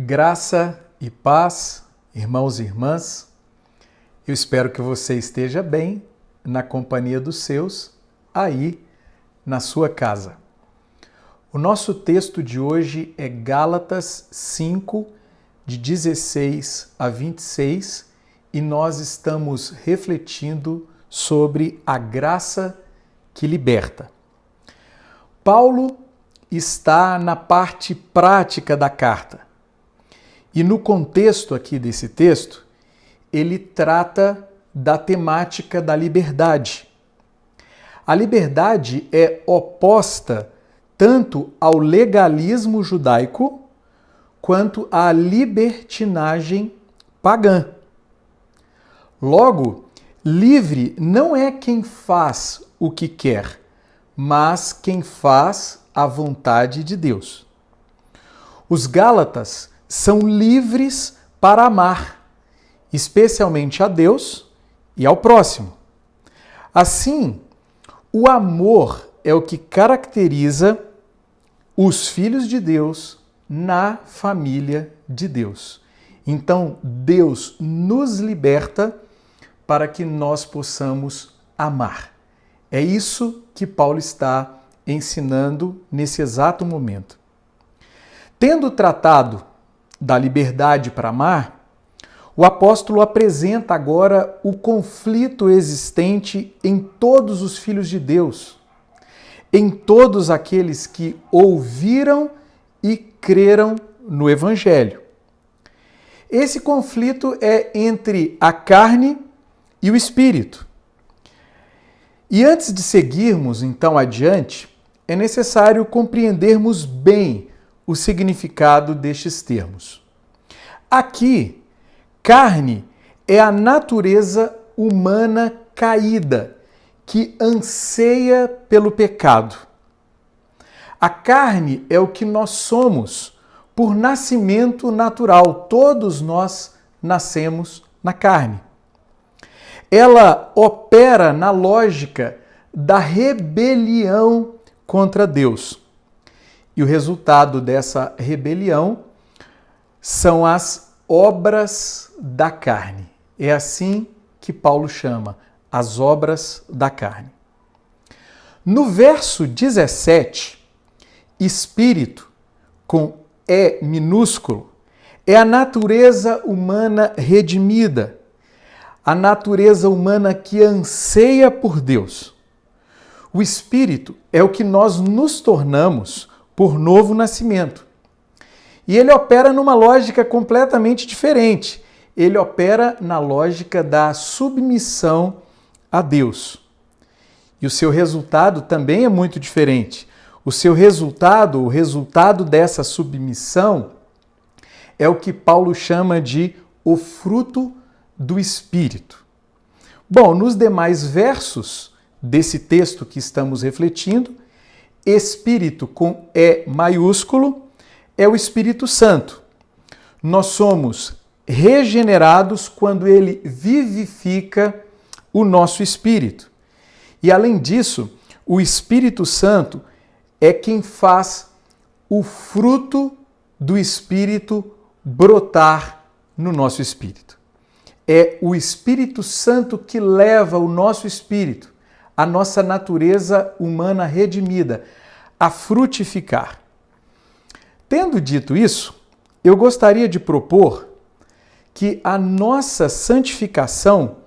Graça e paz, irmãos e irmãs. Eu espero que você esteja bem na companhia dos seus, aí na sua casa. O nosso texto de hoje é Gálatas 5, de 16 a 26, e nós estamos refletindo sobre a graça que liberta. Paulo está na parte prática da carta. E no contexto aqui desse texto, ele trata da temática da liberdade. A liberdade é oposta tanto ao legalismo judaico quanto à libertinagem pagã. Logo, livre não é quem faz o que quer, mas quem faz a vontade de Deus. Os Gálatas são livres para amar, especialmente a Deus e ao próximo. Assim, o amor é o que caracteriza os filhos de Deus na família de Deus. Então, Deus nos liberta para que nós possamos amar. É isso que Paulo está ensinando nesse exato momento. Tendo tratado da liberdade para amar, o apóstolo apresenta agora o conflito existente em todos os filhos de Deus, em todos aqueles que ouviram e creram no Evangelho. Esse conflito é entre a carne e o espírito. E antes de seguirmos então adiante, é necessário compreendermos bem o significado destes termos. Aqui, carne é a natureza humana caída, que anseia pelo pecado. A carne é o que nós somos por nascimento natural. Todos nós nascemos na carne. Ela opera na lógica da rebelião contra Deus. E o resultado dessa rebelião são as obras da carne. É assim que Paulo chama, as obras da carne. No verso 17, espírito, com E minúsculo, é a natureza humana redimida, a natureza humana que anseia por Deus. O espírito é o que nós nos tornamos por novo nascimento. E ele opera numa lógica completamente diferente. Ele opera na lógica da submissão a Deus. E o seu resultado também é muito diferente. O resultado dessa submissão é o que Paulo chama de o fruto do Espírito. Bom, nos demais versos desse texto que estamos refletindo, Espírito com E maiúsculo é o Espírito Santo. Nós somos regenerados quando ele vivifica o nosso espírito. E além disso, o Espírito Santo é quem faz o fruto do Espírito brotar no nosso espírito. É o Espírito Santo que leva o nosso espírito, a nossa natureza humana redimida, a frutificar. Tendo dito isso, eu gostaria de propor que a nossa santificação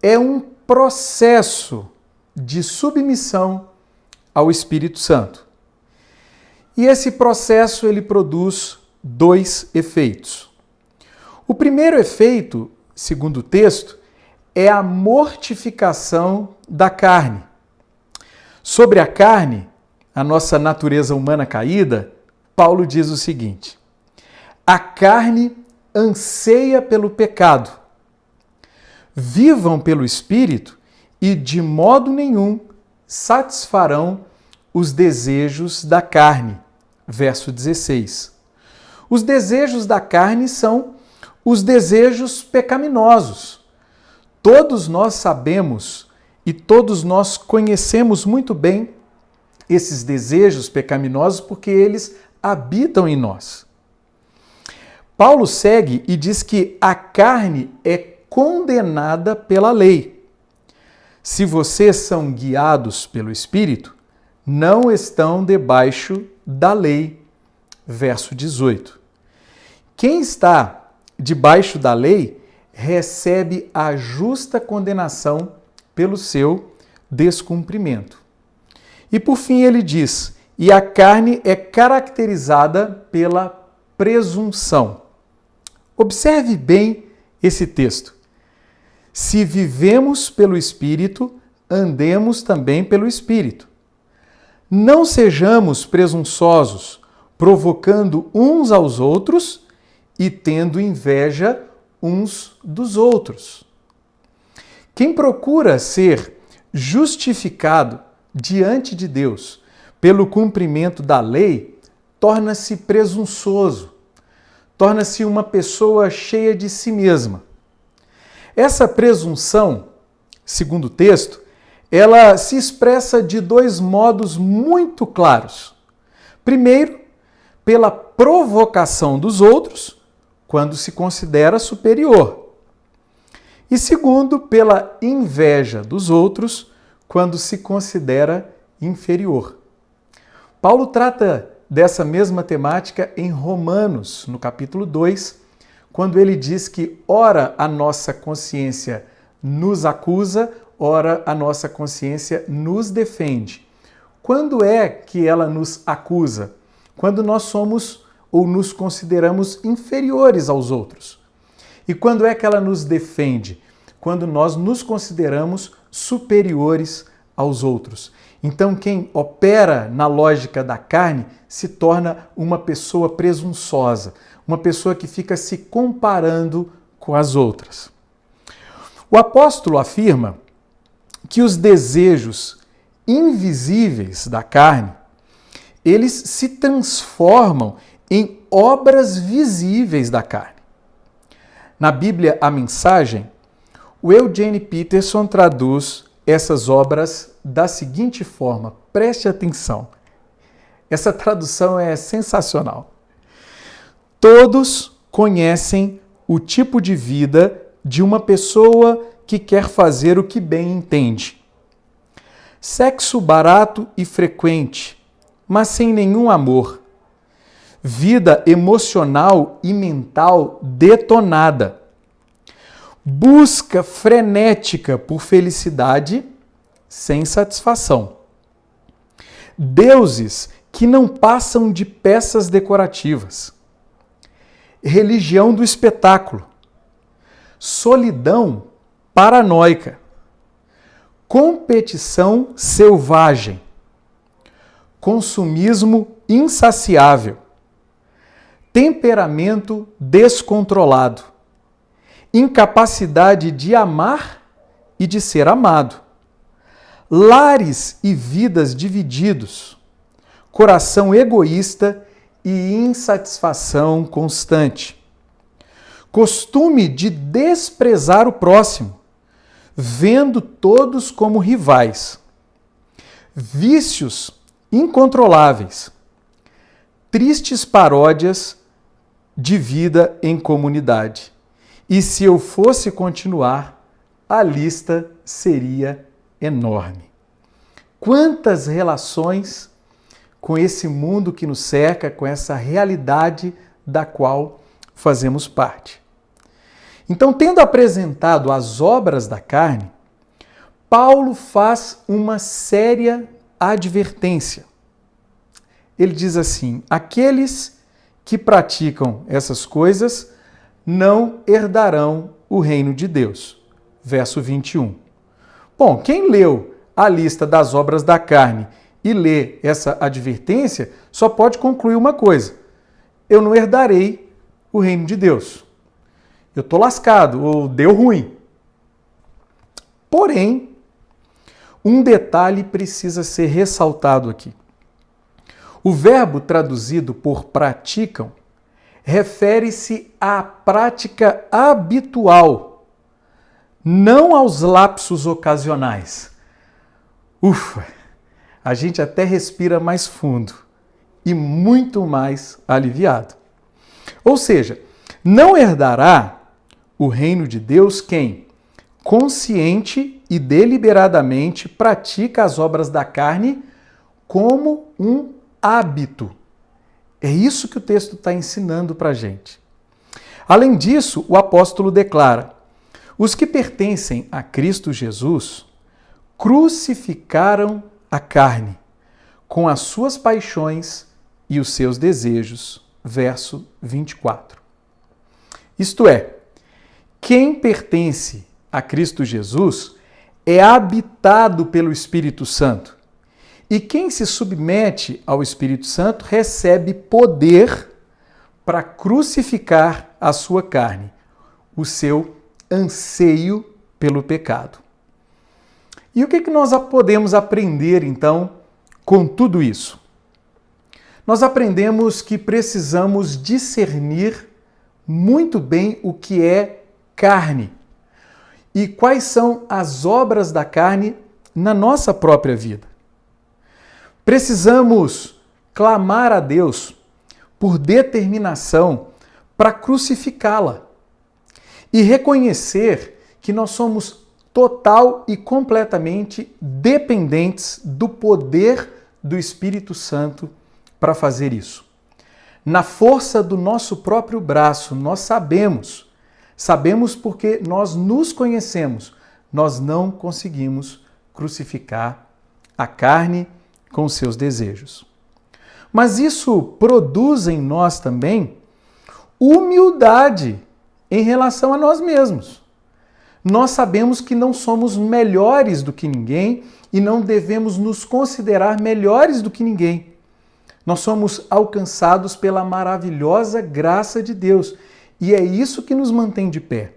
é um processo de submissão ao Espírito Santo. E esse processo ele produz dois efeitos. O primeiro efeito, segundo o texto, é a mortificação da carne. Sobre a carne, a nossa natureza humana caída, Paulo diz o seguinte: a carne anseia pelo pecado. Vivam pelo Espírito e de modo nenhum satisfarão os desejos da carne. Verso 16. Os desejos da carne são os desejos pecaminosos. Todos nós sabemos e todos nós conhecemos muito bem esses desejos pecaminosos porque eles habitam em nós. Paulo segue e diz que a carne é condenada pela lei. Se vocês são guiados pelo Espírito, não estão debaixo da lei. Verso 18. Quem está debaixo da lei recebe a justa condenação pelo seu descumprimento. E por fim ele diz: e a carne é caracterizada pela presunção. Observe bem esse texto. Se vivemos pelo Espírito, andemos também pelo Espírito. Não sejamos presunçosos, provocando uns aos outros e tendo inveja uns dos outros. Quem procura ser justificado diante de Deus pelo cumprimento da lei, torna-se presunçoso, torna-se uma pessoa cheia de si mesma. Essa presunção, segundo o texto, ela se expressa de dois modos muito claros. Primeiro, pela provocação dos outros, quando se considera superior. E segundo, pela inveja dos outros, quando se considera inferior. Paulo trata dessa mesma temática em Romanos, no capítulo 2, quando ele diz que ora a nossa consciência nos acusa, ora a nossa consciência nos defende. Quando é que ela nos acusa? Quando nós somos ou nos consideramos inferiores aos outros. E quando é que ela nos defende? Quando nós nos consideramos superiores aos outros. Então, quem opera na lógica da carne se torna uma pessoa presunçosa, uma pessoa que fica se comparando com as outras. O apóstolo afirma que os desejos invisíveis da carne, eles se transformam em obras visíveis da carne. Na Bíblia, a Mensagem, o Eugene Peterson traduz essas obras da seguinte forma, preste atenção. Essa tradução é sensacional. Todos conhecem o tipo de vida de uma pessoa que quer fazer o que bem entende. Sexo barato e frequente, mas sem nenhum amor. Vida emocional e mental detonada. Busca frenética por felicidade sem satisfação. Deuses que não passam de peças decorativas. Religião do espetáculo. Solidão paranoica. Competição selvagem. Consumismo insaciável. Temperamento descontrolado. Incapacidade de amar e de ser amado. Lares e vidas divididos. Coração egoísta e insatisfação constante. Costume de desprezar o próximo, vendo todos como rivais. Vícios incontroláveis. Tristes paródias de vida em comunidade. E se eu fosse continuar, a lista seria enorme. Quantas relações com esse mundo que nos cerca, com essa realidade da qual fazemos parte. Então, tendo apresentado as obras da carne, Paulo faz uma séria advertência. Ele diz assim: aqueles que praticam essas coisas não herdarão o reino de Deus. Verso 21. Bom, quem leu a lista das obras da carne e lê essa advertência, só pode concluir uma coisa: eu não herdarei o reino de Deus. Eu estou lascado, ou deu ruim. Porém, um detalhe precisa ser ressaltado aqui. O verbo traduzido por praticam refere-se à prática habitual, não aos lapsos ocasionais. Ufa! A gente até respira mais fundo e muito mais aliviado. Ou seja, Não herdará o reino de Deus quem, consciente e deliberadamente, pratica as obras da carne como um hábito. É isso que o texto está ensinando para a gente. Além disso, o apóstolo declara: os que pertencem a Cristo Jesus crucificaram a carne com as suas paixões e os seus desejos. Verso 24. Isto é, quem pertence a Cristo Jesus é habitado pelo Espírito Santo. E quem se submete ao Espírito Santo recebe poder para crucificar a sua carne, o seu anseio pelo pecado. E o que nós podemos aprender, então, com tudo isso? Nós aprendemos que precisamos discernir muito bem o que é carne e quais são as obras da carne na nossa própria vida. Precisamos clamar a Deus por determinação para crucificá-la e reconhecer que nós somos total e completamente dependentes do poder do Espírito Santo para fazer isso. Na força do nosso próprio braço, nós sabemos porque nós nos conhecemos, nós não conseguimos crucificar a carne com seus desejos. Mas isso produz em nós também humildade em relação a nós mesmos. Nós sabemos que não somos melhores do que ninguém e não devemos nos considerar melhores do que ninguém. Nós somos alcançados pela maravilhosa graça de Deus e é isso que nos mantém de pé.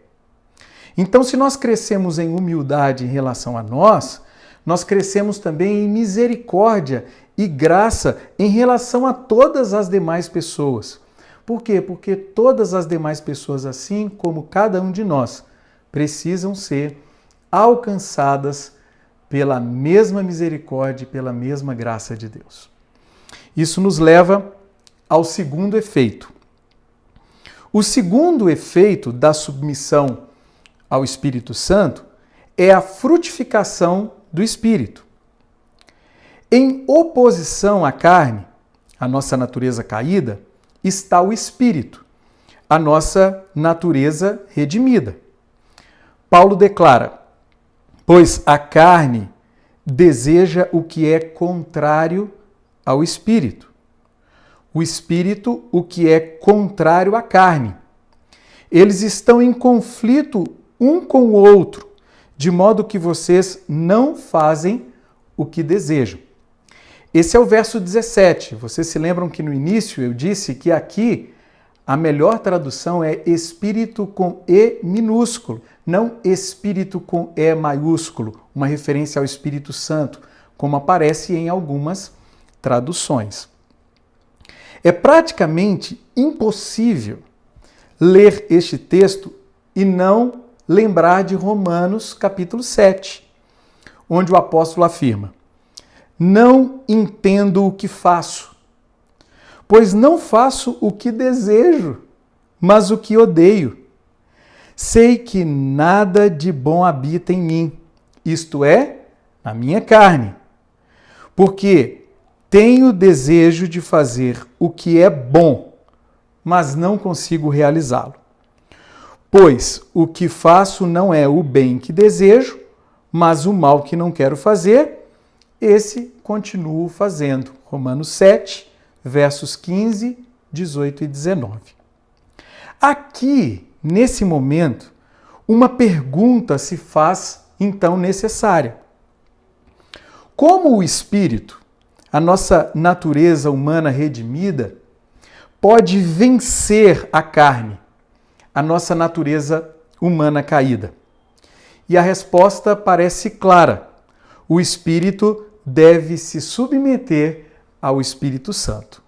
Então, se nós crescemos em humildade em relação a nós crescemos também em misericórdia e graça em relação a todas as demais pessoas. Por quê? Porque todas as demais pessoas, assim como cada um de nós, precisam ser alcançadas pela mesma misericórdia e pela mesma graça de Deus. Isso nos leva ao segundo efeito. O segundo efeito da submissão ao Espírito Santo é a frutificação do Espírito. Em oposição à carne, a nossa natureza caída, está o Espírito, a nossa natureza redimida. Paulo declara: pois a carne deseja o que é contrário ao Espírito. O Espírito, o que é contrário à carne. Eles estão em conflito um com o outro, de modo que vocês não fazem o que desejam. Esse é o verso 17. Vocês se lembram que no início eu disse que aqui a melhor tradução é Espírito com E minúsculo, não Espírito com E maiúsculo, uma referência ao Espírito Santo, como aparece em algumas traduções. É praticamente impossível ler este texto e não lembrar de Romanos capítulo 7, onde o apóstolo afirma: não entendo o que faço, pois não faço o que desejo, mas o que odeio. Sei que nada de bom habita em mim, isto é, na minha carne, porque tenho desejo de fazer o que é bom, mas não consigo realizá-lo. Pois o que faço não é o bem que desejo, mas o mal que não quero fazer, esse continuo fazendo. Romanos 7, versos 15, 18 e 19. Aqui, nesse momento, uma pergunta se faz então necessária. Como o Espírito, a nossa natureza humana redimida, pode vencer a carne, a nossa natureza humana caída? E a resposta parece clara. O Espírito deve se submeter ao Espírito Santo.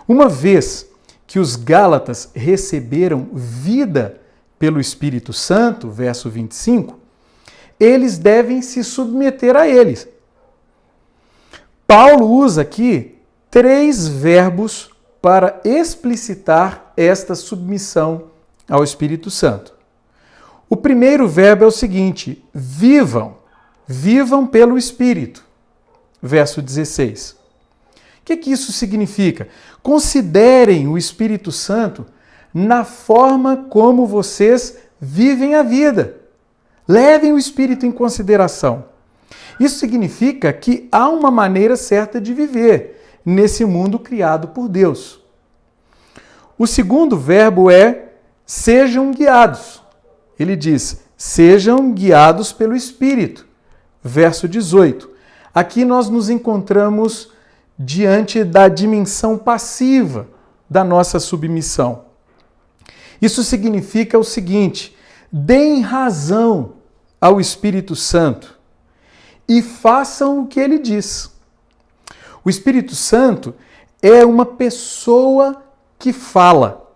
Uma vez que os Gálatas receberam vida pelo Espírito Santo, verso 25, eles devem se submeter a eles. Paulo usa aqui 3 verbos para explicitar esta submissão ao Espírito Santo. O primeiro verbo é o seguinte: vivam, vivam pelo Espírito. Verso 16. O que isso significa? Considerem o Espírito Santo na forma como vocês vivem a vida. Levem o Espírito em consideração. Isso significa que há uma maneira certa de viver nesse mundo criado por Deus. O segundo verbo é sejam guiados. Ele diz, sejam guiados pelo Espírito. Verso 18. Aqui nós nos encontramos diante da dimensão passiva da nossa submissão. Isso significa o seguinte: deem razão ao Espírito Santo e façam o que ele diz. O Espírito Santo é uma pessoa que fala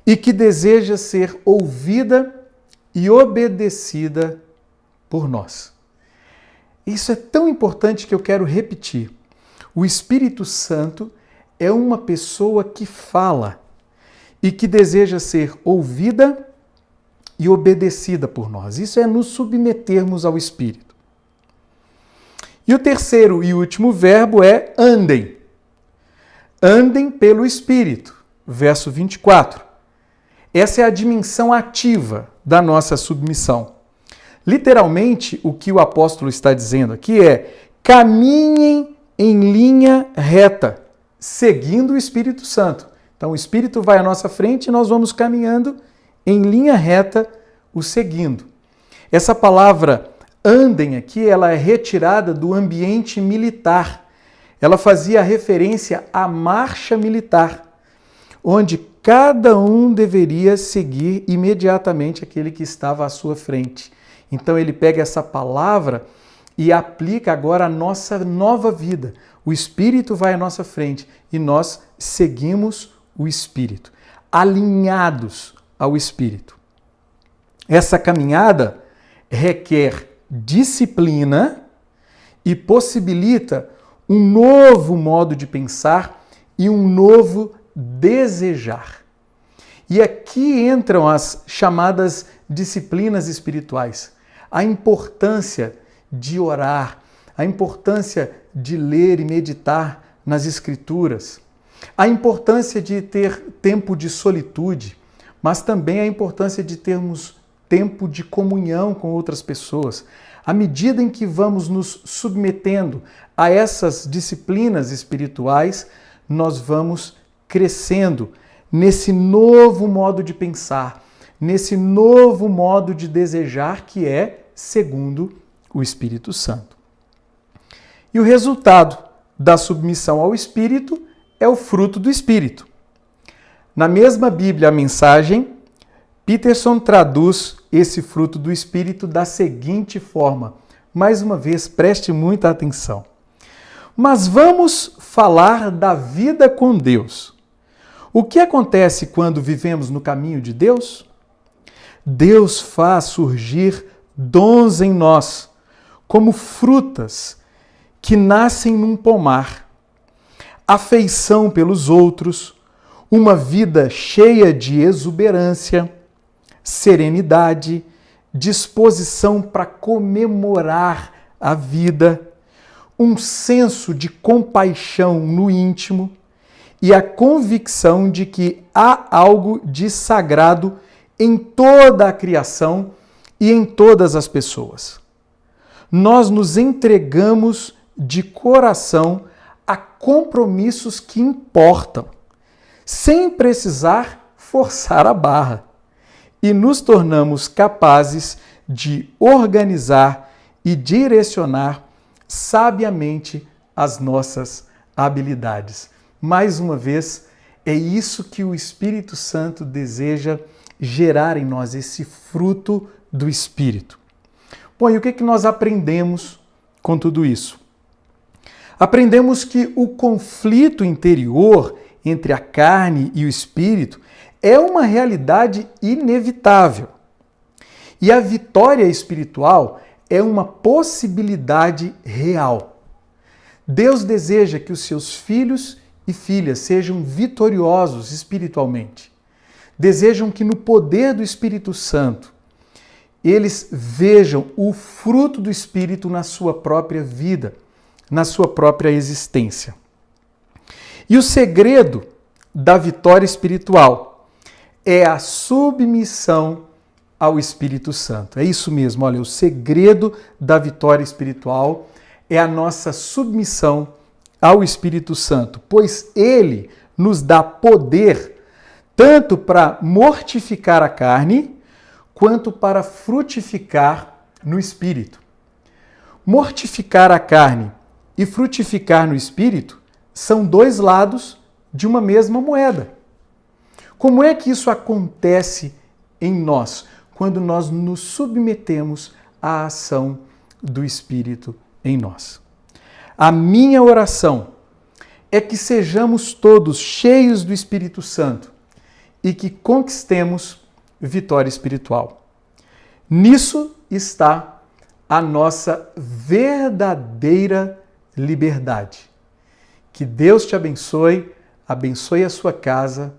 e que deseja ser ouvida e obedecida por nós. Isso é tão importante que eu quero repetir. O Espírito Santo é uma pessoa que fala e que deseja ser ouvida e obedecida por nós. Isso é nos submetermos ao Espírito. E o terceiro e último verbo é andem. Andem pelo Espírito. Verso 24. Essa é a dimensão ativa da nossa submissão. Literalmente, o que o apóstolo está dizendo aqui é: caminhem em linha reta, seguindo o Espírito Santo. Então, o Espírito vai à nossa frente e nós vamos caminhando em linha reta, o seguindo. Essa palavra andem aqui, ela é retirada do ambiente militar. Ela fazia referência à marcha militar, onde cada um deveria seguir imediatamente aquele que estava à sua frente. Então ele pega essa palavra e aplica agora a nossa nova vida. O Espírito vai à nossa frente e nós seguimos o Espírito, alinhados ao Espírito. Essa caminhada requer disciplina e possibilita um novo modo de pensar e um novo desejar. E aqui entram as chamadas disciplinas espirituais. A importância de orar, a importância de ler e meditar nas Escrituras, a importância de ter tempo de solitude, mas também a importância de termos tempo de comunhão com outras pessoas. À medida em que vamos nos submetendo a essas disciplinas espirituais, nós vamos crescendo nesse novo modo de pensar, nesse novo modo de desejar que é segundo o Espírito Santo. E o resultado da submissão ao Espírito é o fruto do Espírito. Na mesma Bíblia, a Mensagem, Peterson traduz esse fruto do Espírito da seguinte forma. Mais uma vez, preste muita atenção. Mas vamos falar da vida com Deus. O que acontece quando vivemos no caminho de Deus? Deus faz surgir dons em nós, como frutas que nascem num pomar, afeição pelos outros, uma vida cheia de exuberância, serenidade, disposição para comemorar a vida, um senso de compaixão no íntimo e a convicção de que há algo de sagrado em toda a criação e em todas as pessoas. Nós nos entregamos de coração a compromissos que importam, sem precisar forçar a barra, e nos tornamos capazes de organizar e direcionar sabiamente as nossas habilidades. Mais uma vez, é isso que o Espírito Santo deseja gerar em nós, esse fruto do Espírito. Bom, e o que nós aprendemos com tudo isso? Aprendemos que o conflito interior entre a carne e o Espírito é uma realidade inevitável. E a vitória espiritual é uma possibilidade real. Deus deseja que os seus filhos e filhas sejam vitoriosos espiritualmente. Desejam que no poder do Espírito Santo eles vejam o fruto do Espírito na sua própria vida, na sua própria existência. E o segredo da vitória espiritual é a submissão ao Espírito Santo. É isso mesmo, olha, o segredo da vitória espiritual é a nossa submissão ao Espírito Santo, pois ele nos dá poder tanto para mortificar a carne, quanto para frutificar no Espírito. Mortificar a carne e frutificar no Espírito são dois lados de uma mesma moeda. Como é que isso acontece em nós, quando nós nos submetemos à ação do Espírito em nós? A minha oração é que sejamos todos cheios do Espírito Santo e que conquistemos vitória espiritual. Nisso está a nossa verdadeira liberdade. Que Deus te abençoe, abençoe a sua casa